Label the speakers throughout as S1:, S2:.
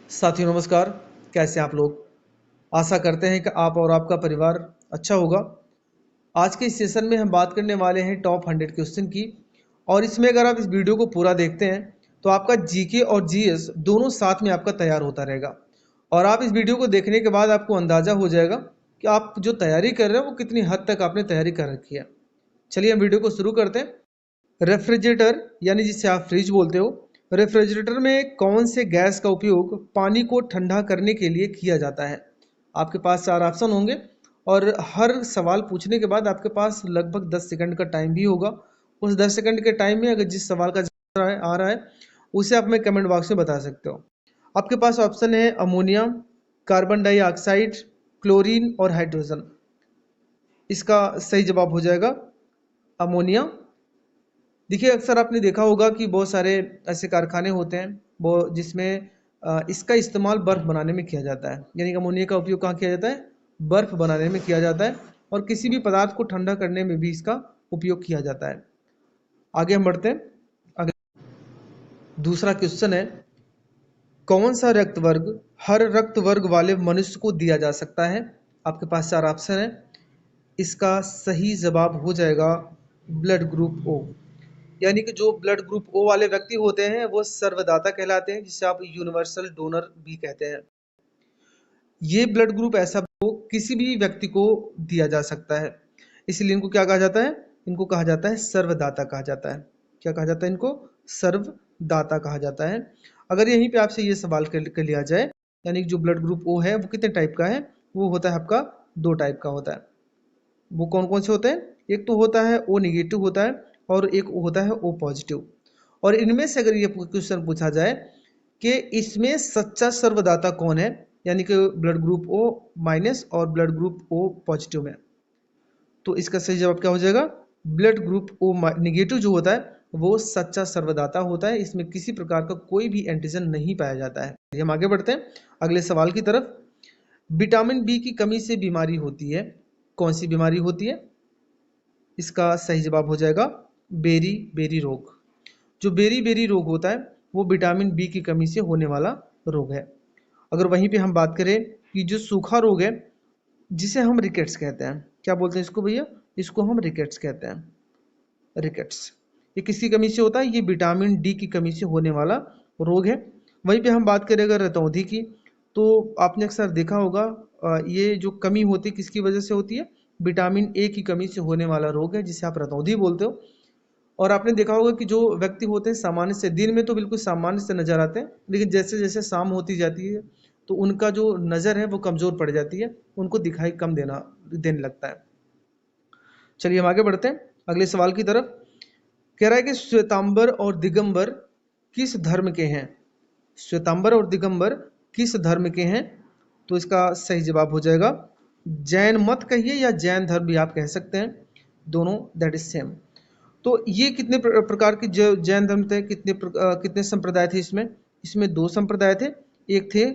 S1: साथियों नमस्कार। कैसे हैं आप लोग? आशा करते हैं कि आप और आपका परिवार अच्छा होगा। आज के इस सेशन में हम बात करने वाले हैं टॉप 100 क्वेश्चन की। और इसमें अगर आप इस वीडियो को पूरा देखते हैं तो आपका जीके और जीएस दोनों साथ में आपका तैयार होता रहेगा। और आप इस वीडियो को देखने के बाद आपको अंदाज़ा हो जाएगा कि आप जो तैयारी कर रहे हैं वो कितनी हद तक आपने तैयारी कर रखी है। चलिए हम वीडियो को शुरू करते हैं। रेफ्रिजरेटर यानी जिसे आप फ्रिज बोलते हो, रेफ्रिजरेटर में कौन से गैस का उपयोग पानी को ठंडा करने के लिए किया जाता है? आपके पास 4 ऑप्शन होंगे और हर सवाल पूछने के बाद आपके पास लगभग 10 सेकंड का टाइम भी होगा। उस 10 सेकंड के टाइम में अगर जिस सवाल का जवाब आ रहा है उसे आप हमें कमेंट बॉक्स में बता सकते हो। आपके पास ऑप्शन है अमोनिया, कार्बन डाइऑक्साइड, क्लोरीन और हाइड्रोजन। इसका सही जवाब हो जाएगा अमोनिया। देखिए अक्सर आपने देखा होगा कि बहुत सारे ऐसे कारखाने होते हैं वो जिसमें इसका इस्तेमाल बर्फ़ बनाने में किया जाता है। यानी कि अमोनिया का उपयोग कहाँ किया जाता है? बर्फ़ बनाने में किया जाता है। और किसी भी पदार्थ को ठंडा करने में भी इसका उपयोग किया जाता है। आगे हम बढ़ते हैं। अगला दूसरा क्वेश्चन है, कौन सा रक्त वर्ग हर रक्त वर्ग वाले मनुष्य को दिया जा सकता है? आपके पास 4 ऑप्शन है। इसका सही जवाब हो जाएगा ब्लड ग्रुप ओ। यानी कि जो ब्लड ग्रुप ओ वाले व्यक्ति होते हैं वो सर्वदाता कहलाते हैं, जिसे आप यूनिवर्सल डोनर भी कहते हैं। ये ब्लड ग्रुप ऐसा हो किसी भी व्यक्ति को दिया जा सकता है, इसलिए इनको क्या कहा जाता है? इनको कहा जाता है सर्वदाता कहा जाता है। क्या कहा जाता है इनको? सर्वदाता कहा जाता है। अगर यहीं पे आपसे ये सवाल कर लिया जाए, यानी कि जो ब्लड ग्रुप ओ है वो कितने टाइप का है? वो होता है आपका 2 टाइप का होता है। वो कौन कौन से होते हैं? एक तो होता है ओ निगेटिव होता है और एक होता है ओ पॉजिटिव। और इनमें से अगर ये क्वेश्चन पूछा जाए कि इसमें सच्चा सर्वदाता कौन है, यानी कि ब्लड ग्रुप ओ माइनस और ब्लड ग्रुप ओ पॉजिटिव में, तो इसका सही जवाब क्या हो जाएगा? ब्लड ग्रुप ओ निगेटिव जो होता है वो सच्चा सर्वदाता होता है। इसमें किसी प्रकार का कोई भी एंटीजन नहीं पाया जाता है। हम आगे बढ़ते हैं अगले सवाल की तरफ। विटामिन बी की कमी से बीमारी होती है, कौन सी बीमारी होती है? इसका सही जवाब हो जाएगा बेरी बेरी रोग। जो बेरी बेरी रोग होता है वो विटामिन बी की कमी से होने वाला रोग है। अगर वहीं पे हम बात करें कि जो सूखा रोग है जिसे हम रिकेट्स कहते हैं, क्या बोलते हैं इसको भैया? इसको हम रिकेट्स कहते हैं। रिकेट्स ये किसकी कमी से होता है? ये विटामिन डी की कमी से होने वाला रोग है। वहीं पे हम बात करें अगर रतौंधी की, तो आपने अक्सर देखा होगा ये जो कमी होती है किसकी वजह से होती है? विटामिन ए की कमी से होने वाला रोग है, जिसे आप रतौंधी बोलते हो। और आपने देखा होगा कि जो व्यक्ति होते हैं सामान्य से, दिन में तो बिल्कुल सामान्य से नजर आते हैं, लेकिन जैसे जैसे शाम होती जाती है तो उनका जो नज़र है वो कमज़ोर पड़ जाती है, उनको दिखाई कम देने लगता है। चलिए हम आगे बढ़ते हैं अगले सवाल की तरफ। कह रहा है कि श्वेतांबर और दिगंबर किस धर्म के हैं? श्वेतांबर और दिगंबर किस धर्म के हैं? तो इसका सही जवाब हो जाएगा जैन मत कहिए या जैन धर्म भी आप कह सकते हैं, दोनों दैट इज सेम। तो ये कितने प्रकार के जो जैन धर्म थे, कितने संप्रदाय थे इसमें? इसमें 2 संप्रदाय थे। एक थे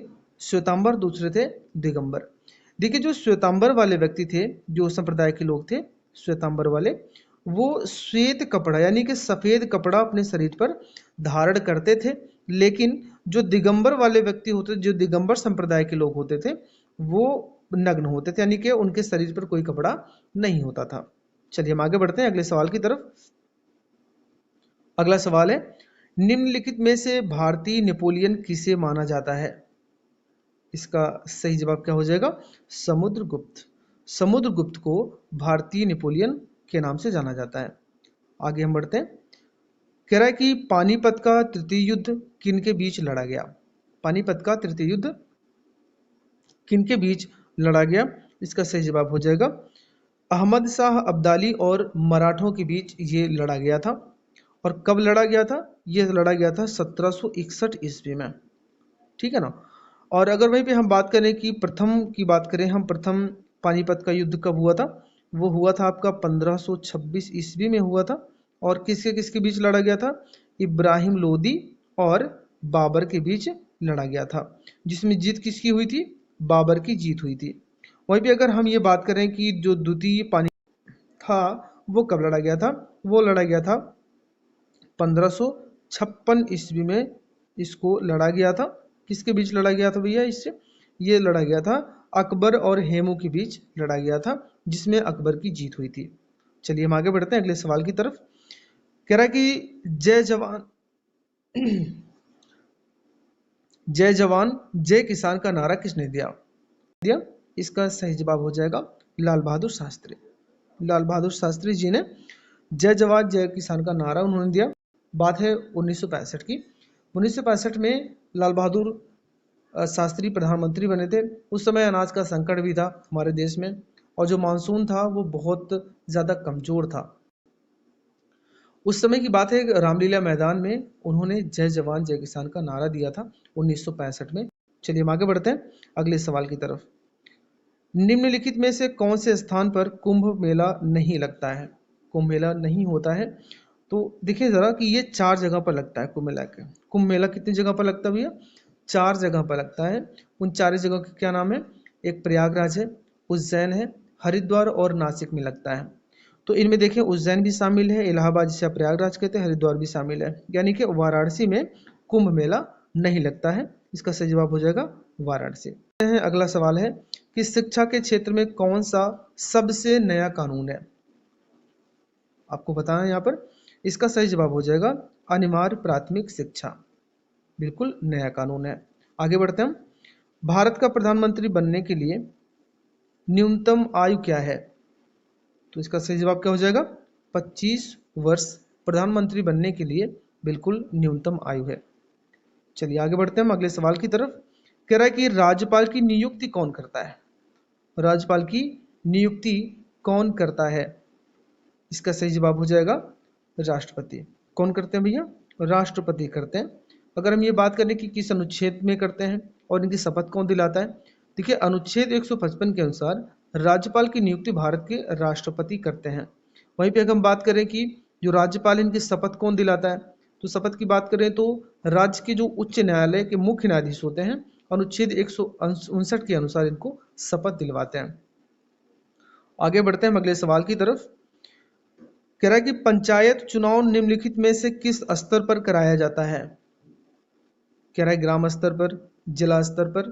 S1: श्वेतांबर, दूसरे थे दिगंबर। देखिए जो श्वेतांबर वाले व्यक्ति थे, जो संप्रदाय के लोग थे श्वेतांबर वाले, वो श्वेत कपड़ा यानी कि सफ़ेद कपड़ा अपने शरीर पर धारण करते थे। लेकिन जो दिगंबर वाले व्यक्ति होते, जो दिगंबर संप्रदाय के लोग होते थे, वो नग्न होते थे, यानी कि उनके शरीर पर कोई कपड़ा नहीं होता था। चलिए हम आगे बढ़ते हैं अगले सवाल की तरफ। अगला सवाल है, निम्नलिखित में से भारतीय नेपोलियन किसे माना जाता है? इसका सही जवाब क्या हो जाएगा? समुद्रगुप्त। समुद्रगुप्त को भारतीय नेपोलियन के नाम से जाना जाता है। आगे हम बढ़ते हैं। कह रहा है कि पानीपत का तृतीय युद्ध किन के बीच लड़ा गया? पानीपत का तृतीय युद्ध किन के बीच लड़ा गया? इसका सही जवाब हो जाएगा अहमद शाह अब्दाली और मराठों के बीच ये लड़ा गया था। और कब लड़ा गया था? ये लड़ा गया था 1761 ईस्वी में। ठीक है ना। और अगर वहीं पे हम बात करें कि प्रथम की बात करें, हम प्रथम पानीपत का युद्ध कब हुआ था? वो हुआ था आपका 1526 ईस्वी में हुआ था। और किसके किसके बीच लड़ा गया था? इब्राहिम लोदी और बाबर के बीच लड़ा गया था, जिसमें जीत किसकी हुई थी? बाबर की जीत हुई थी। वहीं पे अगर हम ये बात करें कि जो द्वितीय पानी था वो कब लड़ा गया था? वो लड़ा गया था 1556 ईस्वी में इसको लड़ा गया था। किसके बीच लड़ा गया था भैया इससे? ये लड़ा गया था अकबर और हेमू के बीच लड़ा गया था, जिसमें अकबर की जीत हुई थी। चलिए हम आगे बढ़ते हैं अगले सवाल की तरफ। कह रहा है कि जय जवान जय जवान जय किसान का नारा किसने दिया? इसका सही जवाब हो जाएगा लाल बहादुर शास्त्री। लाल बहादुर शास्त्री जी ने जय जवान जय किसान का नारा उन्होंने दिया। बात है 1965 की। 1965 में लाल बहादुर शास्त्री प्रधानमंत्री बने थे। उस समय अनाज का संकट भी था हमारे देश में, और जो मानसून था वो बहुत ज़्यादा कमज़ोर था। उस समय की बात है, रामलीला मैदान में उन्होंने जय जवान जय किसान का नारा दिया था 1965 में। चलिए हम आगे बढ़ते हैं अगले सवाल की तरफ। निम्नलिखित में से कौन से स्थान पर कुंभ मेला नहीं लगता है? कुंभ मेला नहीं होता है। तो देखिए ज़रा कि ये 4 जगह पर लगता है कुंभ मेला के। कुंभ मेला कितनी जगह पर लगता है भैया? 4 जगह पर लगता है। उन 4 जगह के क्या नाम है? एक प्रयागराज है, उज्जैन है, हरिद्वार और नासिक में लगता है। तो इनमें देखिए उज्जैन भी शामिल है, इलाहाबाद जिसे आप प्रयागराज कहते हैं, हरिद्वार भी शामिल है। यानी कि वाराणसी में कुंभ मेला नहीं लगता है। इसका सही जवाब हो जाएगा वाराणसी। अगला सवाल है कि शिक्षा के क्षेत्र में कौन सा सबसे नया कानून है? आपको बताना है यहाँ पर। इसका सही जवाब हो जाएगा अनिवार्य प्राथमिक शिक्षा। बिल्कुल नया कानून है। आगे बढ़ते हैं हम। भारत का प्रधानमंत्री बनने के लिए न्यूनतम आयु क्या है? तो इसका सही जवाब क्या हो जाएगा? 25 वर्ष प्रधानमंत्री बनने के लिए बिल्कुल न्यूनतम आयु है। चलिए आगे बढ़ते हैं हम अगले सवाल की तरफ। कह रहा है कि राज्यपाल की नियुक्ति कौन करता है? राज्यपाल की नियुक्ति कौन करता है? इसका सही जवाब हो जाएगा राष्ट्रपति। कौन करते हैं भैया? राष्ट्रपति करते हैं। अगर हम ये बात करें कि किस अनुच्छेद में करते हैं और इनकी शपथ कौन दिलाता है, देखिए अनुच्छेद 155 के अनुसार राज्यपाल की नियुक्ति भारत के राष्ट्रपति करते हैं। वहीं पे अगर हम बात करें कि जो राज्यपाल इनकी शपथ कौन दिलाता है, तो शपथ की बात करें तो राज्य के जो उच्च न्यायालय के मुख्य न्यायाधीश होते हैं, अनुच्छेद 159 के अनुसार इनको शपथ दिलवाते हैं। आगे बढ़ते हैं हम अगले सवाल की तरफ। कह रहा है कि पंचायत चुनाव निम्नलिखित में से किस स्तर पर कराया जाता है? कह रहा है ग्राम स्तर पर, जिला स्तर पर,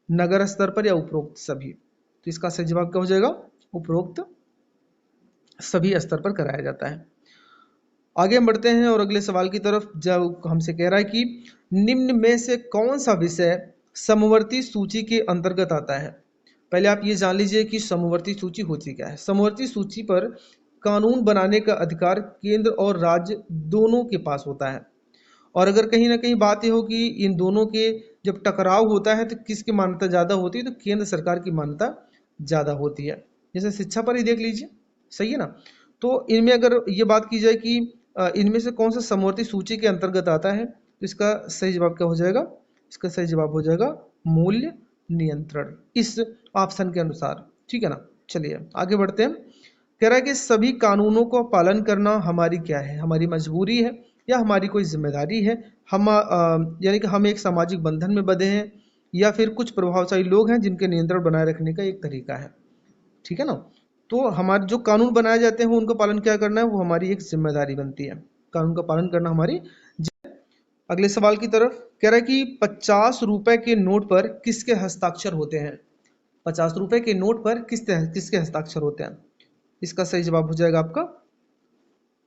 S1: नगर स्तर पर या उपरोक्त सभी। तो इसका सही जवाब क्या हो जाएगा? उपरोक्त सभी स्तर पर कराया जाता है। आगे हम बढ़ते हैं और अगले सवाल की तरफ। जब हमसे कह रहा है कि निम्न में से कौन सा विषय समवर्ती सूची के अंतर्गत आता है? पहले आप ये जान लीजिए कि समवर्ती सूची होती क्या है। समवर्ती सूची पर कानून बनाने का अधिकार केंद्र और राज्य दोनों के पास होता है। और अगर कहीं ना कहीं बात यह हो कि इन दोनों के जब टकराव होता है तो किसकी मान्यता ज़्यादा होती है, तो केंद्र सरकार की मान्यता ज़्यादा होती है। जैसे शिक्षा पर ही देख लीजिए, सही है ना। तो इनमें अगर ये बात की जाए कि इनमें से कौन सा समवर्ती सूची के अंतर्गत आता है, तो इसका सही जवाब क्या हो जाएगा? इसका सही जवाब हो जाएगा मूल्य नियंत्रण, इस ऑप्शन के अनुसार। ठीक है ना। चलिए आगे बढ़ते हैं। कह रहा है कि सभी कानूनों को पालन करना हमारी क्या है? हमारी मजबूरी है या हमारी कोई जिम्मेदारी है? हम यानी कि हम एक सामाजिक बंधन में बंधे हैं या फिर कुछ प्रभावशाली लोग हैं जिनके नियंत्रण बनाए रखने का एक तरीका है। ठीक है ना। तो हमारे जो कानून बनाए जाते हैं उनका पालन क्या करना है, वो हमारी एक जिम्मेदारी बनती है। कानून का पालन करना हमारी। अगले सवाल की तरफ। कह रहा है कि 50 रुपए के नोट पर किसके हस्ताक्षर होते हैं? 50 रुपए के नोट पर किसके हस्ताक्षर होते हैं? इसका सही जवाब हो जाएगा आपका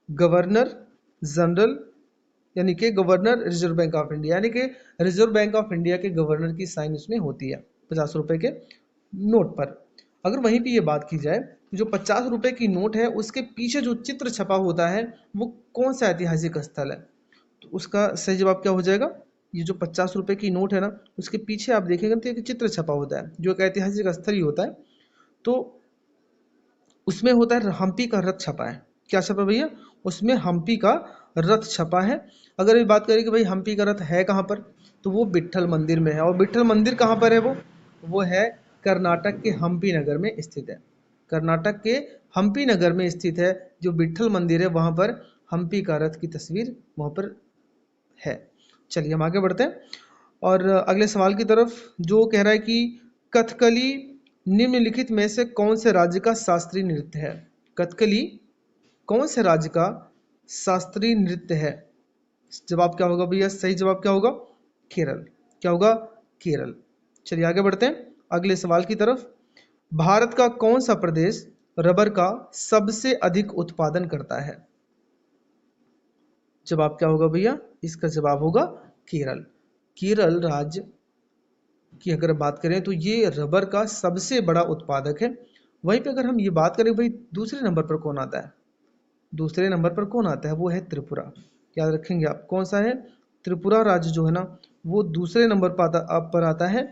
S1: गवर्नर जनरल, यानी कि governor reserve bank of India, यानी कि रिजर्व बैंक ऑफ इंडिया के गवर्नर की साइन उसमें होती है 50 रुपए के नोट पर। अगर वहीं पे ये बात की जाए, जो 50 रुपए की नोट है उसके पीछे जो चित्र छपा होता है वो कौन सा ऐतिहासिक स्थल है? तो उसका सही जवाब क्या हो जाएगा? ये जो 50 रुपए की नोट है ना, उसके पीछे आप देखेंगे तो एक चित्र छपा होता है जो एक ऐतिहासिक स्थल ही होता है। तो उसमें होता है हम्पी का रथ छपा है। क्या छपा है भैया? उसमें हम्पी का रथ छपा है। अगर ये बात करें कि भाई हम्पी का रथ है कहाँ पर, तो वो विट्ठल मंदिर में है। और विट्ठल मंदिर कहाँ पर है? वो है कर्नाटक के हम्पी नगर में स्थित है। कर्नाटक के हम्पी नगर में स्थित है जो विट्ठल मंदिर है, वहाँ पर हम्पी का रथ की तस्वीर वहाँ पर है। चलिए हम आगे बढ़ते हैं और अगले सवाल की तरफ, जो कह रहा है कि कथकली निम्नलिखित में से कौन से राज्य का शास्त्रीय नृत्य है? कथकली कौन से राज्य का शास्त्रीय नृत्य है? जवाब क्या होगा भैया? सही जवाब क्या होगा? केरल। क्या होगा? केरल। चलिए आगे बढ़ते हैं अगले सवाल की तरफ। भारत का कौन सा प्रदेश रबर का सबसे अधिक उत्पादन करता है? जवाब क्या होगा भैया? इसका जवाब होगा केरल। केरल राज्य की अगर बात करें तो ये रबर का सबसे बड़ा उत्पादक है। वहीं पे अगर हम ये बात करें भाई दूसरे नंबर पर कौन आता है, दूसरे नंबर पर कौन आता है? वो है त्रिपुरा। याद रखेंगे आप, कौन सा है? त्रिपुरा राज्य जो है ना, वो दूसरे नंबर पर आता है।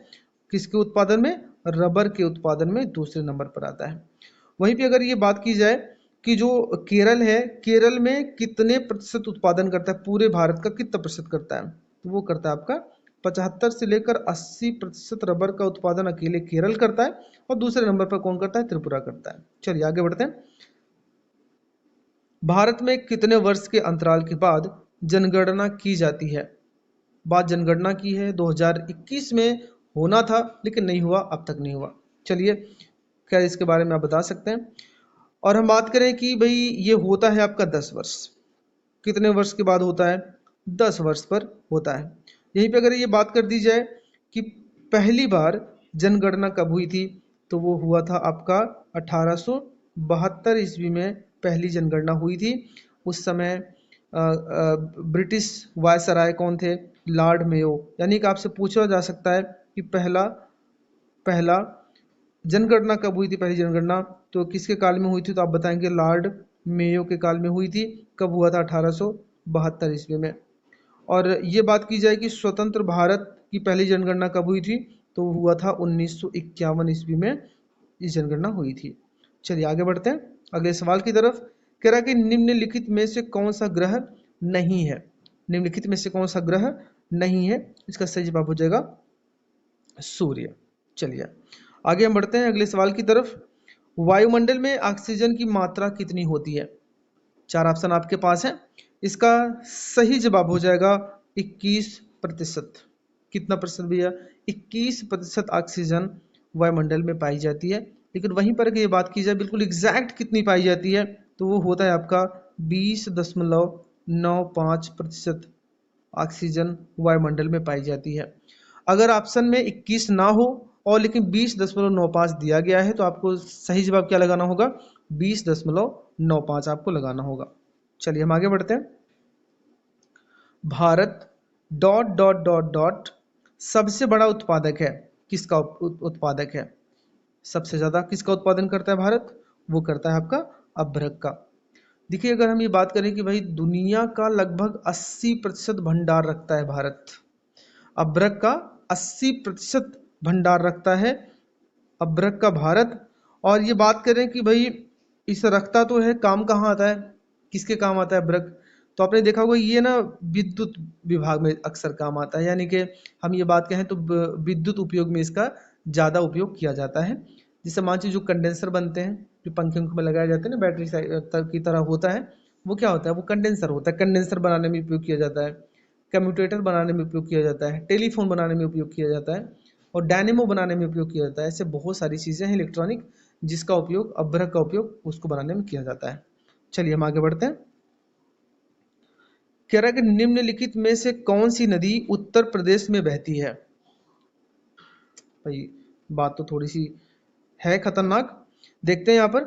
S1: किसके उत्पादन में? रबर के उत्पादन में दूसरे नंबर पर आता है। वहीं पे अगर ये बात की जाए कि जो केरल है, केरल में कितने प्रतिशत उत्पादन करता है, पूरे भारत का कितना प्रतिशत करता है? तो वो करता है आपका 75 से लेकर 80% रबर का उत्पादन अकेले केरल करता है। और दूसरे नंबर पर कौन करता है? त्रिपुरा करता है। चलिए आगे बढ़ते हैं। भारत में कितने वर्ष के अंतराल के बाद जनगणना की जाती है? बात जनगणना की है, 2021 में होना था लेकिन नहीं हुआ, अब तक नहीं हुआ। चलिए खैर इसके बारे में आप बता सकते हैं। और हम बात करें कि भाई ये होता है आपका 10 वर्ष। कितने वर्ष के बाद होता है? 10 वर्ष पर होता है। यहीं पे अगर ये बात कर दी जाए कि पहली बार जनगणना कब हुई थी, तो वो हुआ था आपका 1872 ईस्वी में पहली जनगणना हुई थी। उस समय ब्रिटिश वायसराय कौन थे? Lord Mayo. यानी कि आपसे पूछा जा सकता है कि पहला पहला जनगणना कब हुई थी? पहली जनगणना तो किसके काल में हुई थी? तो आप बताएंगे लॉर्ड मेयो के काल में हुई थी। कब हुआ था? 1872 ईस्वी में। और ये बात की जाए कि स्वतंत्र भारत की पहली जनगणना कब हुई थी, तो हुआ था 1951 ईस्वी में इस जनगणना हुई थी। चलिए आगे बढ़ते हैं अगले सवाल की तरफ। कह रहा है कि निम्नलिखित में से कौन सा ग्रह नहीं है? निम्नलिखित में से कौन सा ग्रह नहीं है? इसका सही जवाब हो जाएगा सूर्य। चलिए आगे हम बढ़ते हैं अगले सवाल की तरफ। वायुमंडल में ऑक्सीजन की मात्रा कितनी होती है? चार ऑप्शन आपके पास है। इसका सही जवाब हो जाएगा 21%। कितना प्रतिशत भैया? 21% ऑक्सीजन वायुमंडल में पाई जाती है। लेकिन वहीं पर अगर ये बात की जाए बिल्कुल एग्जैक्ट कितनी पाई जाती है, तो वो होता है आपका 20.95% ऑक्सीजन वायुमंडल में पाई जाती है। अगर ऑप्शन में 21 ना हो और लेकिन 20.95 दिया गया है, तो आपको सही जवाब क्या लगाना होगा? 20.95 आपको लगाना होगा। चलिए हम आगे बढ़ते हैं। Bharat dot dot dot dot सबसे बड़ा उत्पादक है। किसका उत्पादक है? सबसे ज्यादा किसका उत्पादन करता है भारत? वो करता है आपका अभ्रक का। देखिए अगर हम ये बात करें कि भाई दुनिया का लगभग 80% भंडार रखता है भारत, अभ्रक का 80% भंडार रखता है अभ्रक का भारत। और ये बात करें कि भाई इसे रखता तो है, काम कहाँ आता है? किसके काम आता है अभ्रक? तो आपने देखा होगा ये ना विद्युत विभाग में अक्सर काम आता है। यानी कि हम ये बात कहें तो विद्युत उपयोग में इसका ज़्यादा उपयोग किया जाता है। जिससे मान लीजिए जो कंडेंसर बनते हैं, जो पंखे में लगाए जाते हैं ना, बैटरी की तरह होता है, वो क्या होता है? वो कंडेंसर होता है। कंडेंसर बनाने में उपयोग किया जाता है, कम्यूटेटर बनाने में उपयोग किया जाता है, टेलीफोन बनाने में उपयोग किया जाता है, और डायनेमो बनाने में उपयोग किया जाता है। ऐसे बहुत सारी चीज़ें हैं इलेक्ट्रॉनिक जिसका उपयोग अभ्रक का उपयोग उसको बनाने में किया जाता है। चलिए हम आगे बढ़ते हैं। कह रहा है कि निम्नलिखित में से कौन सी नदी उत्तर प्रदेश में बहती है? भाई बात तो थोड़ी सी है खतरनाक। देखते हैं यहाँ पर।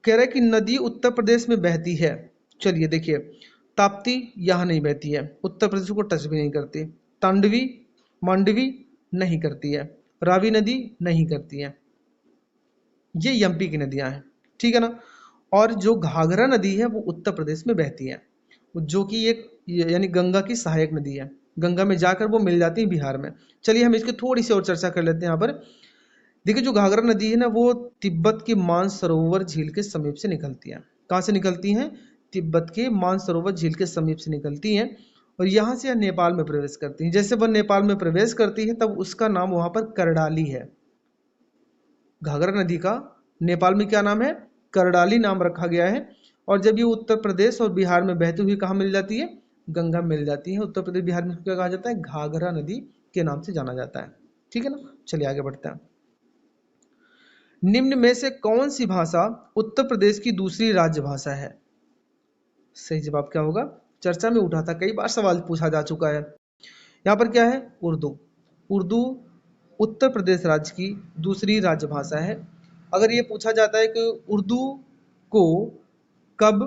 S1: कह रहा है कि नदी उत्तर प्रदेश में बहती है। चलिए देखिए, ताप्ती यहाँ नहीं बहती है, उत्तर प्रदेश को टच भी नहीं करती। तांडवी, मांडवी नहीं करती है। रावी नदी नहीं करती है। ये एमपी की नदियां हैं, ठीक है ना। और जो घाघरा नदी है वो उत्तर प्रदेश में बहती है, जो कि एक यानी गंगा की सहायक नदी है। गंगा में जाकर वो मिल जाती है बिहार में। चलिए हम इसकी थोड़ी सी और चर्चा कर लेते हैं यहाँ पर। देखिए जो घाघरा नदी है ना, वो तिब्बत के मानसरोवर झील के समीप से निकलती है। कहाँ से निकलती हैं? तिब्बत के मानसरोवर झील के समीप से निकलती हैं। और यहाँ से यह नेपाल में प्रवेश करती हैं। जैसे वह नेपाल में प्रवेश करती है तब उसका नाम वहाँ पर करडाली है। घाघरा नदी का नेपाल में क्या नाम है? करडाली नाम रखा गया है। और जब ये उत्तर प्रदेश और बिहार में बहती हुई कहाँ मिल जाती है? गंगा मिल जाती है। उत्तर प्रदेश बिहार में क्या कहा जाता है? घाघरा नदी के नाम से जाना जाता है, ठीक है ना। चलिए आगे बढ़ते हैं। निम्न में से कौन सी भाषा उत्तर प्रदेश की दूसरी राज्य भाषा है? सही जवाब क्या होगा? चर्चा में उठा था, कई बार सवाल पूछा जा चुका है। यहाँ पर क्या है, उर्दू। उर्दू उत्तर प्रदेश राज्य की दूसरी राजभाषा है। अगर ये पूछा जाता है कि उर्दू को कब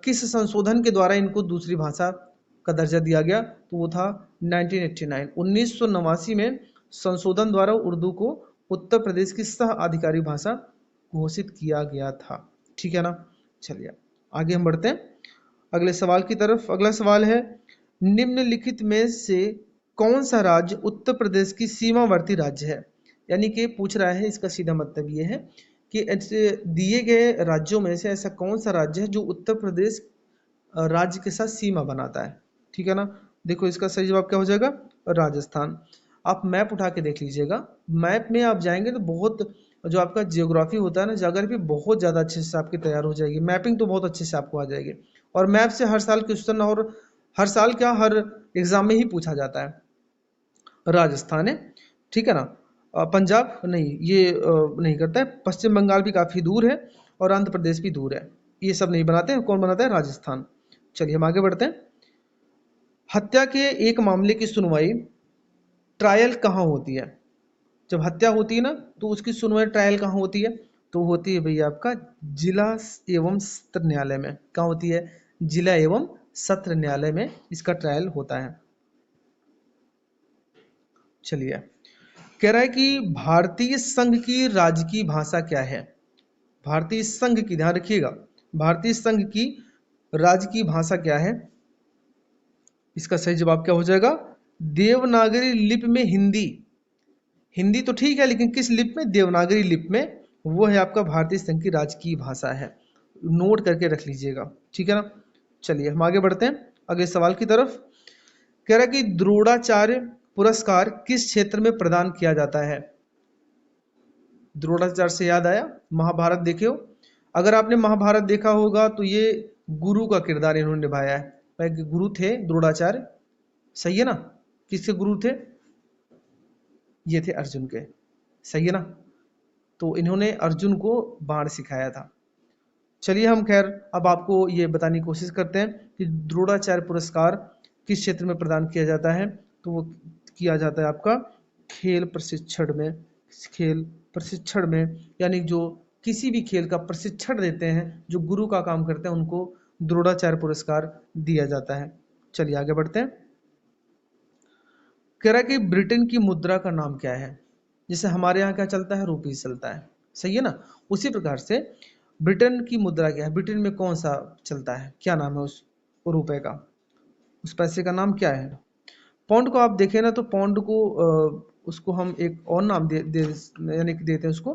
S1: किस संशोधन के द्वारा इनको दूसरी भाषा का दर्जा दिया गया, तो वो था 1989, 1989 में संशोधन द्वारा उर्दू को उत्तर प्रदेश की सह आधिकारिक भाषा घोषित किया गया था। ठीक है ना। चलिए आगे हम बढ़ते हैं अगले सवाल की तरफ। अगला सवाल है, निम्नलिखित में से कौन सा राज्य उत्तर प्रदेश की सीमावर्ती राज्य है। यानी कि पूछ रहा है, इसका सीधा मतलब ये है कि ऐसे दिए गए राज्यों में से ऐसा कौन सा राज्य है जो उत्तर प्रदेश राज्य के साथ सीमा बनाता है। ठीक है ना। देखो इसका सही जवाब क्या हो जाएगा, राजस्थान। आप मैप उठा के देख लीजिएगा, मैप में आप जाएंगे तो बहुत जो आपका जियोग्राफी होता है ना, ज्योग्राफी बहुत ज़्यादा अच्छे से आपकी तैयार हो जाएगी, मैपिंग तो बहुत अच्छे से आपको आ जाएगी। और मैप से हर साल क्वेश्चन, और हर साल क्या, हर एग्जाम में ही पूछा जाता है। राजस्थान है, ठीक है ना। पंजाब नहीं, ये नहीं करता है। पश्चिम बंगाल भी काफ़ी दूर है और आंध्र प्रदेश भी दूर है, ये सब नहीं बनाते हैं। कौन बनाता है, राजस्थान। चलिए हम आगे बढ़ते हैं। हत्या के एक मामले की सुनवाई ट्रायल कहाँ होती है। जब हत्या होती है ना, तो उसकी सुनवाई ट्रायल कहाँ होती है, तो होती है भैया आपका जिला एवं सत्र न्यायालय में। कहाँ होती है, जिला एवं सत्र न्यायालय में इसका ट्रायल होता है। चलिए, कह रहा है कि भारतीय संघ की राजकीय भाषा क्या है। भारतीय संघ की, ध्यान रखिएगा, भारतीय संघ की राजकीय भाषा क्या है। इसका सही जवाब क्या हो जाएगा, देवनागरी लिपि में हिंदी। हिंदी तो ठीक है, लेकिन किस लिपि में, देवनागरी लिपि में, वो है आपका भारतीय संघ की राजकीय भाषा है। नोट करके रख लीजिएगा, ठीक है ना। चलिए हम आगे बढ़ते हैं अगले सवाल की तरफ। कह रहा है कि द्रोणाचार्य पुरस्कार किस क्षेत्र में प्रदान किया जाता है। द्रोणाचार्य से याद आया, महाभारत देखे हो। अगर आपने महाभारत देखा होगा तो ये गुरु का किरदार इन्होंने निभाया है। गुरु थे द्रोणाचार्य, सही है ना। किसके गुरु थे, ये थे अर्जुन के, सही है ना। तो इन्होंने अर्जुन को बाण सिखाया था। चलिए हम खैर अब आपको ये बताने की कोशिश करते हैं कि द्रोणाचार्य पुरस्कार किस क्षेत्र में प्रदान किया जाता है। तो वो किया जाता है आपका खेल प्रशिक्षण में। खेल प्रशिक्षण में, यानी जो किसी भी खेल का प्रशिक्षण देते हैं, जो गुरु का काम करते हैं, उनको द्रोणाचार्य पुरस्कार दिया जाता है। चलिए आगे बढ़ते हैं। कह रहा है कि ब्रिटेन की मुद्रा का नाम क्या है। जैसे हमारे यहाँ क्या चलता है, रुपये चलता है, सही है ना। उसी प्रकार से ब्रिटेन की मुद्रा क्या है, ब्रिटेन में कौन सा चलता है, क्या नाम है उस रुपए का, उस पैसे का नाम क्या है। पाउंड को आप देखें ना, तो पाउंड को उसको हम एक और नाम यानी कि देते हैं उसको,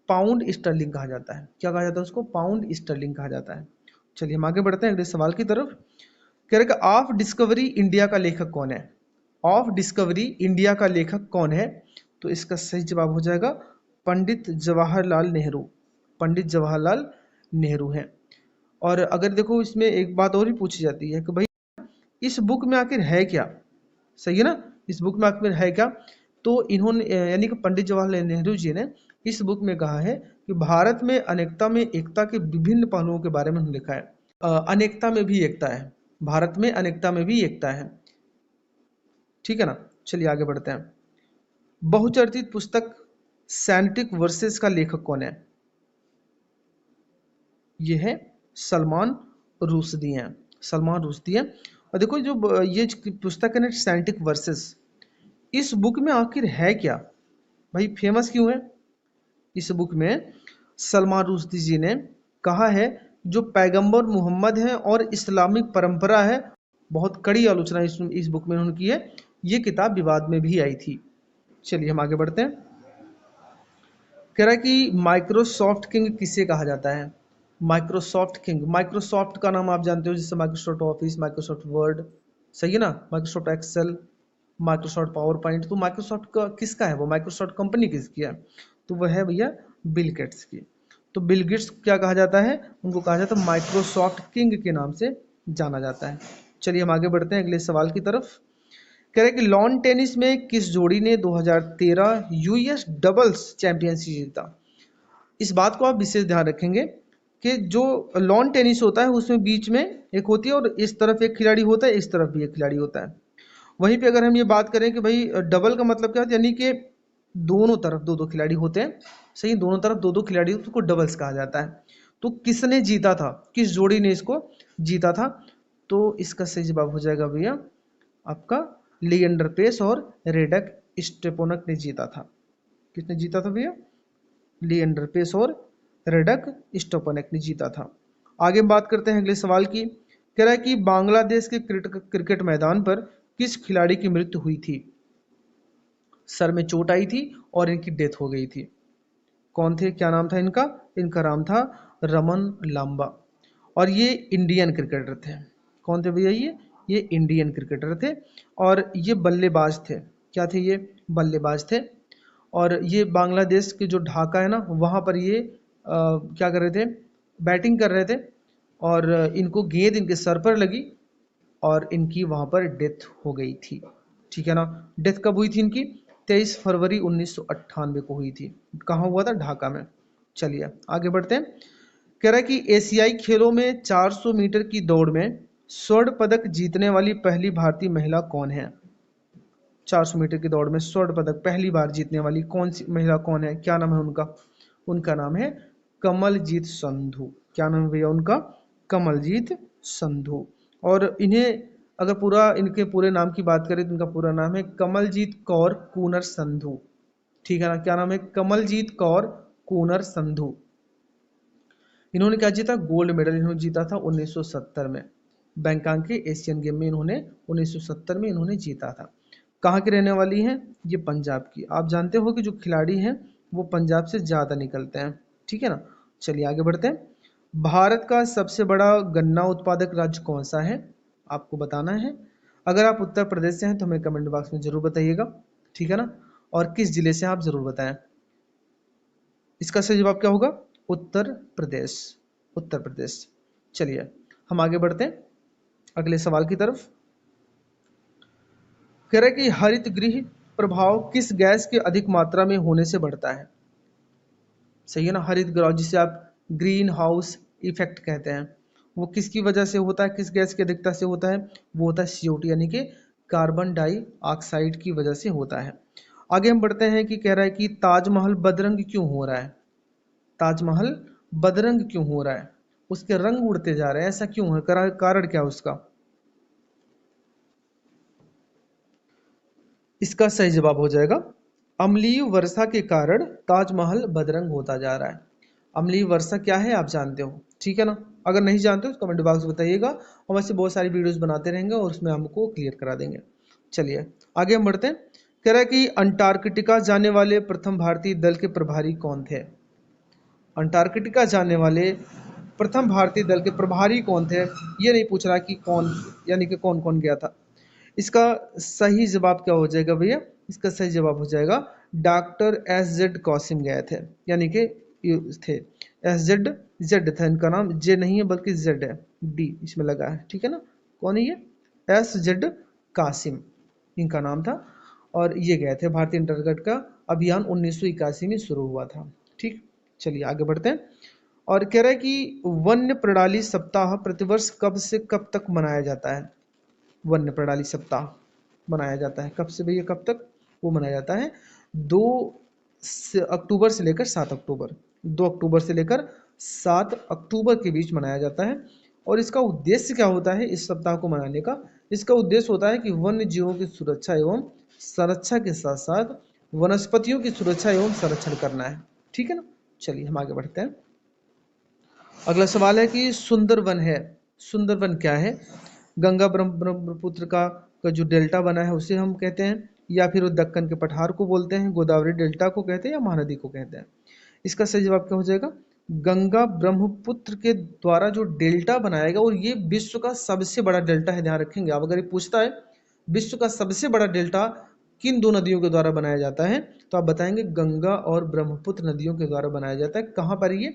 S1: पाउंड स्टर्लिंग कहा जाता है। क्या कहा जाता है उसको, पाउंड स्टर्लिंग कहा जाता है। चलिए हम आगे बढ़ते हैं अगले सवाल की तरफ। कह रहे ऑफ डिस्कवरी इंडिया का लेखक कौन है। ऑफ डिस्कवरी इंडिया का लेखक कौन है, तो इसका सही जवाब हो जाएगा पंडित जवाहरलाल नेहरू। पंडित जवाहरलाल नेहरू हैं। और अगर देखो इसमें एक बात और भी पूछी जाती है कि भाई इस बुक में आखिर है क्या, सही है ना, इस बुक में आखिर है क्या। तो इन्होंने यानी कि पंडित जवाहरलाल नेहरू जी ने इस बुक में कहा है कि भारत में अनेकता में एकता के विभिन्न पहलुओं के बारे में लिखा है। अनेकता में भी एकता है, भारत में अनेकता में भी एकता है, ठीक है ना। चलिए आगे बढ़ते हैं। बहुचर्चित पुस्तक सैंटिक वर्सेस का लेखक कौन है। यह है सलमान रुश्दी हैं, सलमान रुश्दी हैं। और देखो जो ये पुस्तक है ना, सैंटिक वर्सेस, इस बुक में आखिर है क्या भाई, फेमस क्यों है। इस बुक में सलमान रुश्दी जी ने कहा है जो पैगंबर मोहम्मद हैं और इस्लामिक परंपरा है, बहुत कड़ी आलोचना इस बुक में उन्होंने की है। ये किताब विवाद में भी आई थी। चलिए हम आगे बढ़ते हैं। कह रहा है कि माइक्रोसॉफ्ट किंग किसे कहा जाता है। माइक्रोसॉफ्ट किंग, माइक्रोसॉफ्ट का नाम आप जानते हो, जैसे माइक्रोसॉफ्ट ऑफिस, माइक्रोसॉफ्ट वर्ड, सही है ना, Microsoft Excel, Microsoft PowerPoint. तो माइक्रोसॉफ्ट का किसका है, वो माइक्रोसॉफ्ट कंपनी किसकी है, तो वह है भैया बिल गेट्स की। तो बिल गेट्स क्या कहा जाता है, उनको कहा जाता है माइक्रोसॉफ्ट किंग के नाम से जाना जाता है। चलिए हम आगे बढ़ते हैं अगले सवाल की तरफ। कह रहे कि लॉन टेनिस में किस जोड़ी ने 2013 यूएस डबल्स चैंपियनशिप जीता। इस बात को आप विशेष ध्यान रखेंगे कि जो लॉन टेनिस होता है उसमें बीच में एक होती है और इस तरफ एक खिलाड़ी होता है, इस तरफ भी एक खिलाड़ी होता है। वहीं पे अगर हम ये बात करें कि भाई डबल का मतलब क्या होता है, यानी कि दोनों तरफ दो दो खिलाड़ी होते हैं, सही, दोनों तरफ दो दो खिलाड़ी होते हैं, उसको डबल्स कहा जाता है। तो किसने जीता था, किस जोड़ी ने इसको जीता था? तो इसका सही जवाब हो जाएगा भैया आपका लिएंडर पेस और रेडक स्टेपोनक ने जीता था। किसने जीता था भैया? लिएंडर पेस और रेडक स्टेपोनक ने जीता था। आगे बात करते हैं अगले सवाल की। कह रहा है कि बांग्लादेश के क्रिकेट मैदान पर किस खिलाड़ी की मृत्यु हुई थी? सर में चोट आई थी और इनकी डेथ हो गई थी। कौन थे, क्या नाम था इनका? इनका नाम था रमन लांबा, और ये इंडियन क्रिकेटर थे। कौन थे भैया? ये इंडियन क्रिकेटर थे और ये बल्लेबाज थे। क्या थे ये? बल्लेबाज थे। और ये बांग्लादेश के जो ढाका है ना, वहाँ पर ये क्या कर रहे थे? बैटिंग कर रहे थे, और इनको गेंद इनके सर पर लगी और इनकी वहाँ पर डेथ हो गई थी। ठीक है ना? डेथ कब हुई थी इनकी? 23 फरवरी 1998 को हुई थी। कहाँ हुआ था? ढाका में। चलिए आगे बढ़ते हैं। कह रहा है कि एशियाई खेलों में 400 मीटर की दौड़ में स्वर्ण पदक जीतने वाली पहली भारतीय महिला कौन है? 400 मीटर की दौड़ में स्वर्ण पदक पहली बार जीतने वाली कौन सी महिला कौन है? क्या नाम है उनका? उनका नाम है कमलजीत संधू। क्या नाम है भैया उनका? कमलजीत संधू। और इन्हें अगर पूरा इनके पूरे नाम की बात करें तो इनका पूरा नाम है कमलजीत कौर कूनर संधू। ठीक है ना? क्या नाम है? कमलजीत कौर कूनर संधू। इन्होंने क्या जीता? गोल्ड मेडल इन्होंने जीता था 1970 में। बैंकॉक के एशियन गेम में इन्होंने 1970 में इन्होंने जीता था। कहाँ की रहने वाली हैं? ये पंजाब की। आप जानते हो कि जो खिलाड़ी हैं वो पंजाब से ज़्यादा निकलते हैं। ठीक है ना? चलिए आगे बढ़ते हैं। भारत का सबसे बड़ा गन्ना उत्पादक राज्य कौन सा है? आपको बताना है। अगर आप उत्तर प्रदेश से हैं तो हमें कमेंट बॉक्स में जरूर बताइएगा। ठीक है ना? और किस जिले से आप जरूर बताएं। इसका सही जवाब क्या होगा? उत्तर प्रदेश। उत्तर प्रदेश। चलिए हम आगे बढ़ते हैं अगले सवाल की तरफ। कह रहे कि हरित गृह प्रभाव किस गैस के अधिक मात्रा में होने से बढ़ता है? सही है ना? हरित गृह जिसे आप ग्रीन हाउस इफेक्ट कहते हैं, वो किसकी वजह से होता है? किस गैस की अधिकता से होता है? वो होता है CO2 यानी कि कार्बन डाइऑक्साइड की वजह से होता है। आगे हम बढ़ते हैं कि कह रहा है कि ताजमहल बदरंग क्यों हो रहा है? ताजमहल बदरंग क्यों हो रहा है? उसके रंग उड़ते जा रहे हैं, ऐसा क्यों है? कारण क्या है उसका? इसका सही जवाब हो जाएगा अम्लीय वर्षा के कारण ताजमहल बदरंग होता जा रहा है। अम्लीय वर्षा क्या है आप जानते हो? ठीक है ना? अगर नहीं जानते हो तो कमेंट बॉक्स में बताइएगा, हम ऐसे बहुत सारी वीडियोस बनाते रहेंगे और उसमें हमको क्लियर करा देंगे। चलिए आगे हम बढ़ते हैं। कह रहा है कि अंटार्कटिका जाने वाले प्रथम भारतीय दल के प्रभारी कौन थे? अंटार्कटिका जाने वाले प्रथम भारतीय दल के प्रभारी कौन थे? ये नहीं पूछ रहा कि कौन, यानी कि कौन कौन गया था। इसका सही जवाब क्या हो जाएगा भैया? इसका सही जवाब हो जाएगा डॉक्टर SZ कौसिम गए थे, यानी कि ये थे SZ, जेड था इनका नाम, जे नहीं है बल्कि जेड है, डी इसमें लगा है। ठीक है ना? कौन है ये? SZ कासिम इनका नाम था, और ये गए थे। भारतीय अंतर्गत का अभियान 1981 में शुरू हुआ था। ठीक, चलिए आगे बढ़ते हैं। और कह रहा है कि वन्य प्रणाली सप्ताह प्रतिवर्ष कब से कब तक मनाया जाता है? वन्य प्रणाली सप्ताह मनाया जाता है कब से भैया कब तक? वो मनाया जाता है 2 अक्टूबर से लेकर 7 अक्टूबर, 2 अक्टूबर से लेकर 7 अक्टूबर के बीच मनाया जाता है। और इसका उद्देश्य क्या होता है इस सप्ताह को मनाने का? इसका उद्देश्य होता है कि वन्य जीवों की सुरक्षा एवं संरक्षा के साथ साथ वनस्पतियों की सुरक्षा एवं संरक्षण करना है। ठीक है ना? चलिए हम आगे बढ़ते हैं। अगला सवाल है कि सुंदरवन है, सुंदरवन क्या है? गंगा ब्रह्मपुत्र का जो डेल्टा बना है उसे हम कहते हैं, या फिर वो दक्कन के पठार को बोलते हैं, गोदावरी डेल्टा को कहते हैं, या महानदी को कहते हैं? इसका सही जवाब क्या हो जाएगा? गंगा ब्रह्मपुत्र के द्वारा जो डेल्टा बनाएगा, और ये विश्व का सबसे बड़ा डेल्टा है, ध्यान रखेंगे आप। अगर ये पूछता है विश्व का सबसे बड़ा डेल्टा किन दो नदियों के द्वारा बनाया जाता है, तो आप बताएंगे गंगा और ब्रह्मपुत्र नदियों के द्वारा बनाया जाता है। कहाँ पर ये?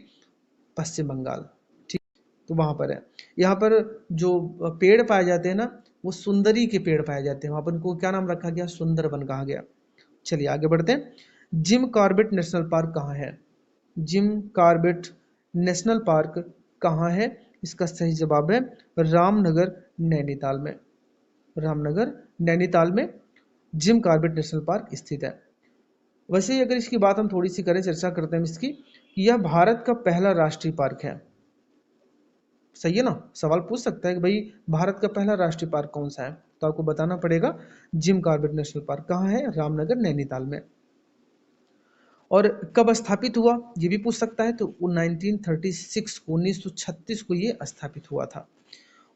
S1: पश्चिम बंगाल। ठीक, तो वहाँ पर है। यहाँ पर जो पेड़ पाए जाते हैं ना, वो सुंदरी के पेड़ पाए जाते हैं, वहाँ पर उनको क्या नाम रखा गया? सुंदरवन कहा गया। चलिए आगे बढ़ते हैं। जिम कॉर्बेट नेशनल पार्क कहाँ है? जिम कॉर्बेट नेशनल पार्क कहाँ है? इसका सही जवाब है रामनगर, नैनीताल में। रामनगर, नैनीताल में जिम कॉर्बेट नेशनल पार्क स्थित है। वैसे ही अगर इसकी बात हम थोड़ी सी करें, चर्चा करते हैं इसकी, कि यह भारत का पहला राष्ट्रीय पार्क है। सही है ना, सवाल पूछ सकता है कि भाई भारत का पहला राष्ट्रीय पार्क कौन सा है, तो आपको बताना पड़ेगा जिम कॉर्बेट नेशनल पार्क कहाँ है, रामनगर नैनीताल में। और कब स्थापित हुआ ये भी पूछ सकता है, तो 1936 1936 को ये स्थापित हुआ था।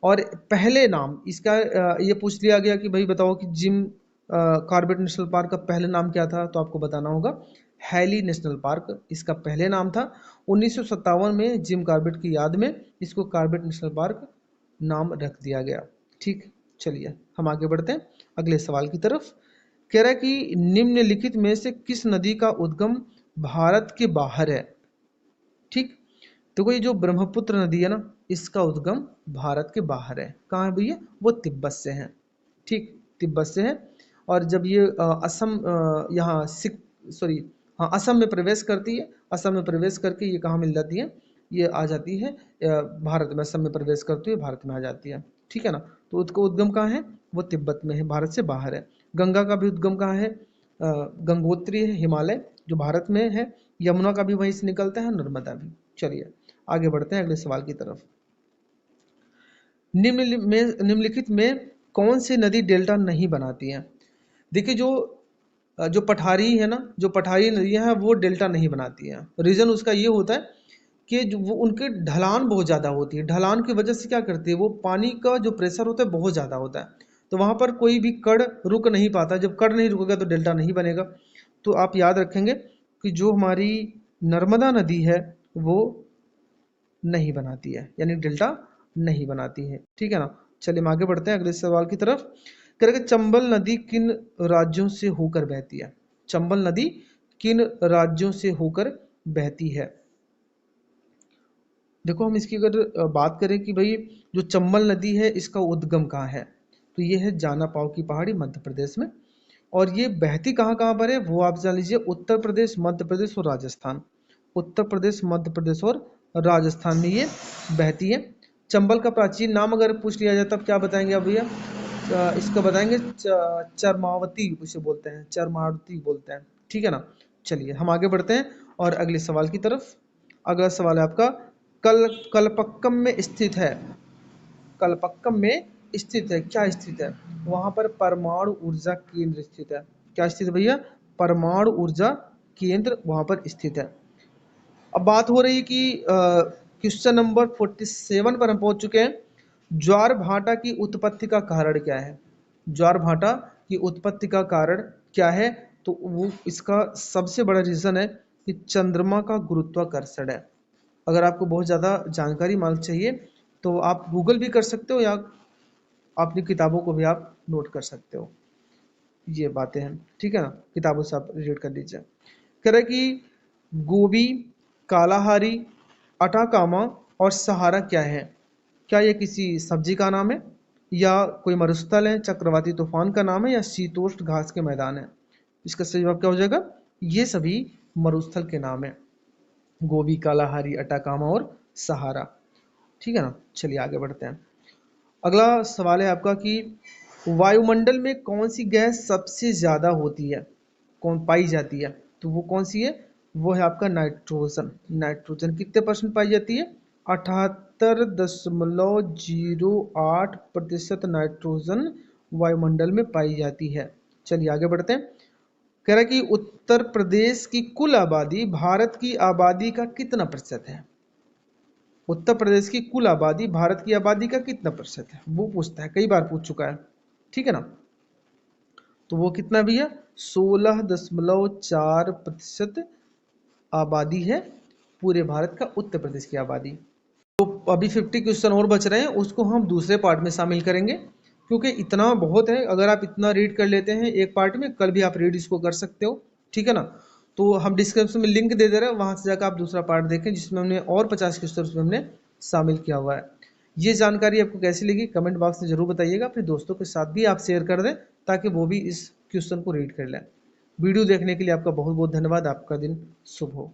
S1: और पहले नाम इसका ये पूछ लिया गया कि भाई बताओ कि जिम कॉर्बेट नेशनल पार्क का पहले नाम क्या था, तो आपको बताना होगा हैली नेशनल पार्क इसका पहले नाम था। 1957 में जिम कॉर्बेट की याद में इसको कॉर्बेट नेशनल पार्क नाम रख दिया गया। ठीक, चलिए हम आगे बढ़ते हैं अगले सवाल की तरफ। कह रहा है कि निम्नलिखित में से किस नदी का उद्गम भारत के बाहर है। ठीक, तो कोई जो ब्रह्मपुत्र नदी है ना, इसका उद्गम भारत के बाहर है। कहाँ है भैया, वो तिब्बत से है। ठीक, तिब्बत से है। और जब ये असम यहाँ हाँ असम में प्रवेश करती है, असम में प्रवेश करके ये कहाँ मिल जाती है, ये आ जाती है भारत में, असम में प्रवेश करती है भारत में आ जाती है। ठीक है ना, तो उसका उद्गम कहाँ है, वो तिब्बत में है, भारत से बाहर है। गंगा का भी उद्गम कहाँ है, गंगोत्री है, हिमालय जो भारत में है। यमुना का भी वहीं से निकलता है, नर्मदा भी। चलिए आगे बढ़ते हैं अगले सवाल की तरफ। निम्नलिखित में कौन सी नदी डेल्टा नहीं बनाती है। देखिए जो पठारी है ना, जो पठारी नदियां हैं वो डेल्टा नहीं बनाती हैं। रीज़न उसका ये होता है कि जो वो उनके ढलान बहुत ज़्यादा होती है। ढलान की वजह से क्या करती है, वो पानी का जो प्रेशर होता है बहुत ज़्यादा होता है, तो वहाँ पर कोई भी कण रुक नहीं पाता। जब कण नहीं रुकेगा तो डेल्टा नहीं बनेगा। तो आप याद रखेंगे कि जो हमारी नर्मदा नदी है वो नहीं बनाती है, यानी डेल्टा नहीं बनाती है। ठीक है ना, चलिए हम आगे बढ़ते हैं अगले सवाल की तरफ। करेंगे चंबल नदी किन राज्यों से होकर बहती है। चंबल नदी किन राज्यों से होकर बहती है। देखो हम इसकी अगर बात करें कि भाई जो चंबल नदी है इसका उद्गम कहाँ है, तो ये है जानापाव की पहाड़ी मध्य प्रदेश में। और ये बहती कहाँ कहाँ पर है वो आप जान लीजिए, उत्तर प्रदेश, मध्य प्रदेश और राजस्थान। उत्तर प्रदेश, मध्य प्रदेश और राजस्थान में ये बहती है। चंबल का प्राचीन नाम अगर पूछ लिया जाए तब क्या बताएंगे आप भैया, इसको बताएंगे चरमावती उसे बोलते हैं, चरमावती बोलते हैं। ठीक है ना, चलिए हम आगे बढ़ते हैं और अगले सवाल की तरफ। अगला सवाल है आपका, कलपक्कम में स्थित है। कलपक्कम में स्थित है, क्या स्थित है, वहां पर परमाणु ऊर्जा केंद्र स्थित है। क्या स्थित है भैया, परमाणु ऊर्जा केंद्र वहां पर स्थित है। अब बात हो रही कि क्वेश्चन नंबर 47 पर हम पहुंच चुके हैं। ज्वार भाटा की उत्पत्ति का कारण क्या है। ज्वार भाटा की उत्पत्ति का कारण क्या है, तो वो इसका सबसे बड़ा रीजन है कि चंद्रमा का गुरुत्वाकर्षण है। अगर आपको बहुत ज़्यादा जानकारी मान चाहिए तो आप गूगल भी कर सकते हो या अपनी किताबों को भी आप नोट कर सकते हो, ये बातें हैं। ठीक है ना, किताबों से आप रीड कर लीजिए। कह रहे कि गोबी, कालाहारी, अटाकामा और सहारा क्या है। क्या ये किसी सब्जी का नाम है, या कोई मरुस्थल है, चक्रवाती तूफान का नाम है, या शीतोष्ण घास के मैदान है। इसका सही जवाब क्या हो जाएगा, ये सभी मरुस्थल के नाम है, गोबी, कालाहारी, अटाकामा और सहारा। ठीक है ना, चलिए आगे बढ़ते हैं। अगला सवाल है आपका कि वायुमंडल में कौन सी गैस सबसे ज़्यादा होती है, कौन पाई जाती है, तो वो कौन सी है, वो है आपका नाइट्रोजन। नाइट्रोजन कितने परसेंट पाई जाती है, 78.08% नाइट्रोजन वायुमंडल में पाई जाती है। चलिए आगे बढ़ते हैं। कह रहा है कि उत्तर प्रदेश की कुल आबादी भारत की आबादी का कितना प्रतिशत है। उत्तर प्रदेश की कुल आबादी भारत की आबादी का कितना प्रतिशत है, वो पूछता है, कई बार पूछ चुका है। ठीक है ना, तो वो कितना भी है, 16.4% आबादी है पूरे भारत का, उत्तर प्रदेश की आबादी। तो अभी 50 क्वेश्चन और बच रहे हैं, उसको हम दूसरे पार्ट में शामिल करेंगे, क्योंकि इतना बहुत है। अगर आप इतना रीड कर लेते हैं एक पार्ट में, कल भी आप रीड इसको कर सकते हो। ठीक है ना, तो हम डिस्क्रिप्शन में लिंक दे दे रहे हैं, वहाँ से जाकर आप दूसरा पार्ट देखें जिसमें हमने और 50 क्वेश्चन उसमें हमने शामिल किया हुआ है। ये जानकारी आपको कैसी लगी कमेंट बॉक्स में जरूर बताइएगा, अपने दोस्तों के साथ भी आप शेयर कर दें ताकि वो भी इस क्वेश्चन को रीड कर लें। वीडियो देखने के लिए आपका बहुत बहुत धन्यवाद। आपका दिन शुभ हो।